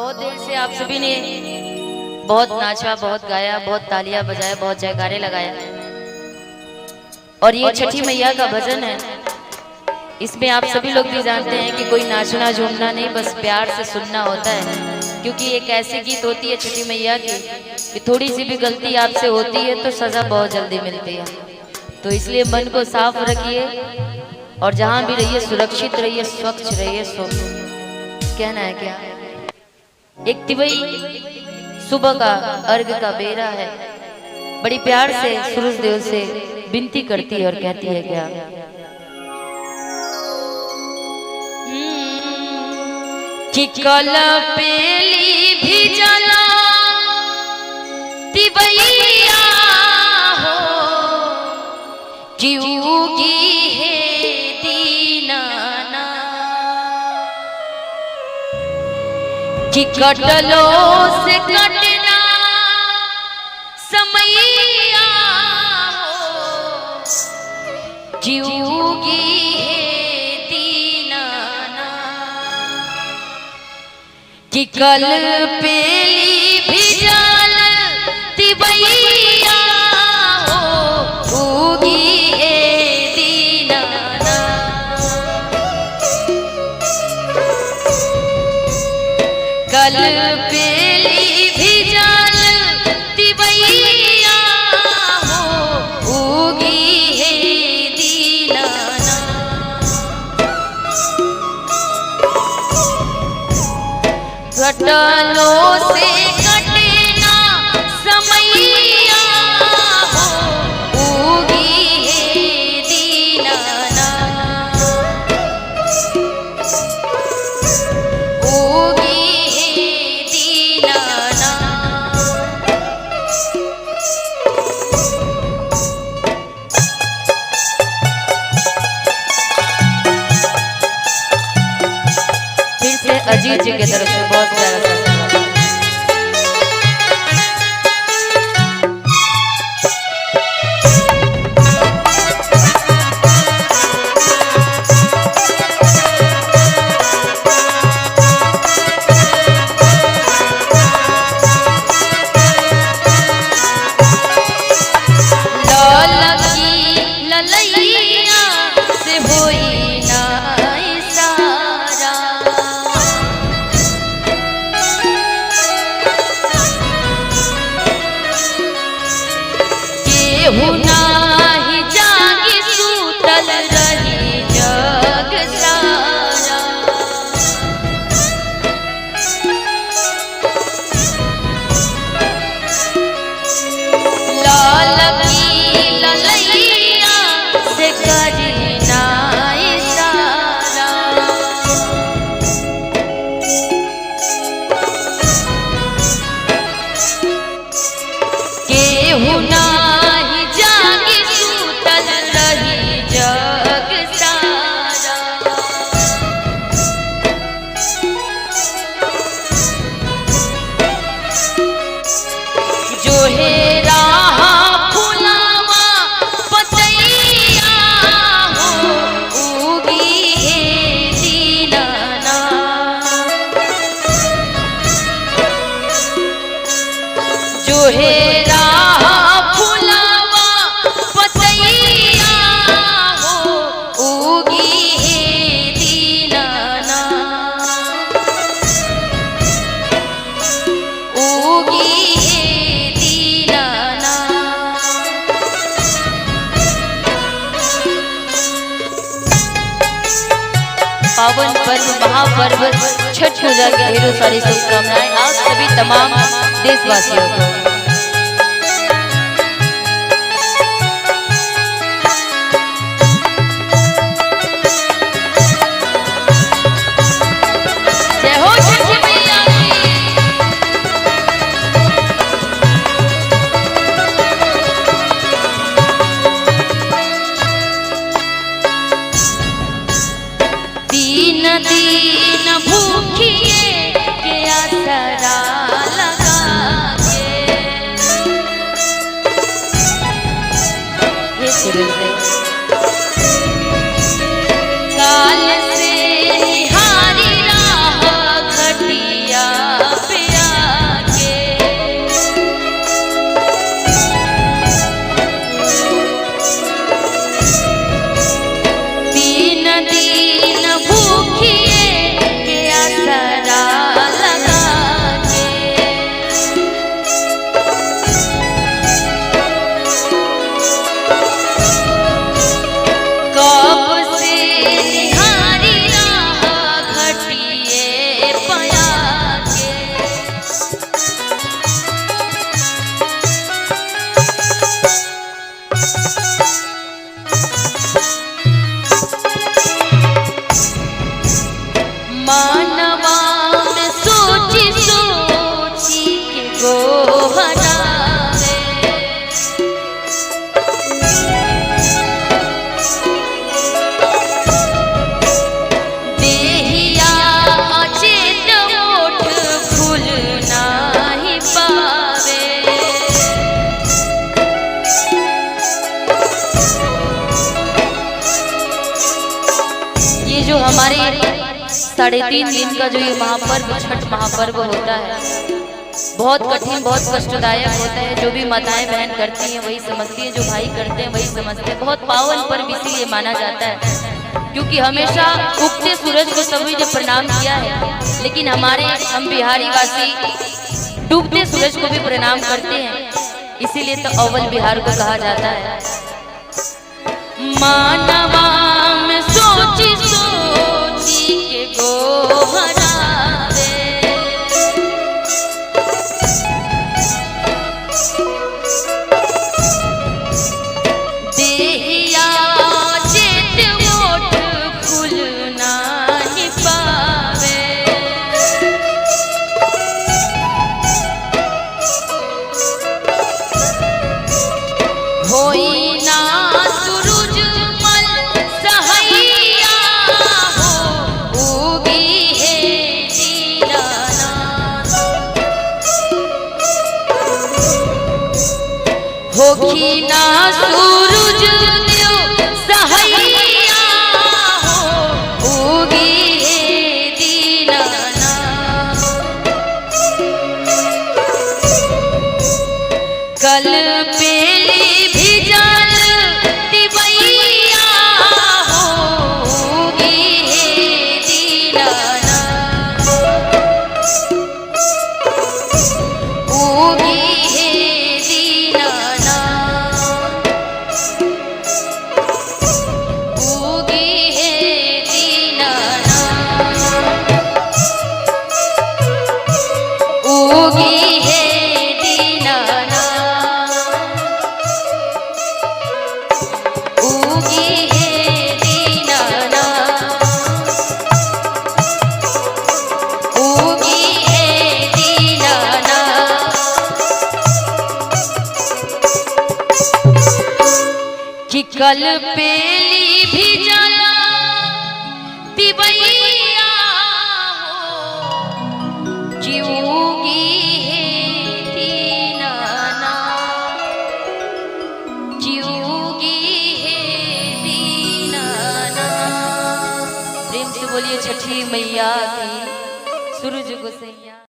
बहुत देर से आप सभी ने बहुत नाचा, बहुत गाया, बहुत तालियां बजाया, बहुत जयकारे लगाया। और ये छठी मैया का भजन है। इसमें आप सभी लोग भी जानते हैं कि कोई नाचना झूमना नहीं, बस प्यार से सुनना होता है। क्योंकि एक ऐसी गीत होती है छठी मैया की कि थोड़ी सी भी गलती आपसे होती है तो सजा बहुत जल्दी मिलती है। तो इसलिए मन को साफ रखिए और जहां भी रहिए सुरक्षित रहिए, स्वच्छ रहिए। कहना है क्या? एक तिवई सुबह का अर्घ का बेरा है, बड़ी प्यार से सूरज देव से विनती करती है और कहती है क्या? कि कल पेली भी जला तिवैया हो, कि उगी है दीनाना, कि कटलो से कटना समैया हो, कि उगी है दीनाना, कि कल पेली भी जल तिवैया हो, उगी है दीनाना। कल पेली भी जल तिवैया हो, उगी है दीनाना। घटलों से कटना समैया हो, उगी है दीनाना, उगी है दीनाना। फिर से अजीत जी की तरफ से बहुत प्यारा सा नाही जागी सूतल रही जग सारा। लाल की ललैया से करना इशारा, केहू नाही जागी सूतल रही जग सारा। जो है राह फुलावा पतैया हो, उगी है दीनाना। जो है पावन पर्व महापर्व छठ पूजा की ढेरों सारी शुभकामनाएं आप सभी तमाम देशवासियों को। जय हो छठी मैया की। तीन दिन भूखिए के आसरा लगा के, हमारे 3.5 दिन का जो ये महापर्व छठ महापर्व होता है बहुत कठिन बहुत कष्टदायक होता है। जो भी माताएं बहन करती हैं वही समझती है, जो भाई करते हैं वही समझते हैं। बहुत पावन पर्व इसीलिए माना जाता है क्योंकि हमेशा उगते सूरज को सभी ने प्रणाम किया है, लेकिन हम बिहारी वासी डूबते सूरज को भी प्रणाम करते हैं, इसीलिए तो अव्वल बिहार को कहा जाता है। मानवा में सोची सोची के गोहरावे, देहिया चेत ओठ खुल नाही पावे, होई ना सूरज मल सहैया हो, उगी है दीनानाथ, होखी ना सूरज देव सहैया हो, उगी है दीनानाथ, कल पेली भिजल तिवैया हो, उगी है दीनानाथ, उगी है दीनानाथ, उगी है दीनानाथ, उगी है दीनानाथ, उगी है दीनानाथ, उगी है दीनानाथ, कि कल पेली भिजल तिवैया हो, कि उगी है दीनानाथ, कि उगी है दीनानाथ। प्रेम से बोलिए छठी मैया की, सूरज गोसैया।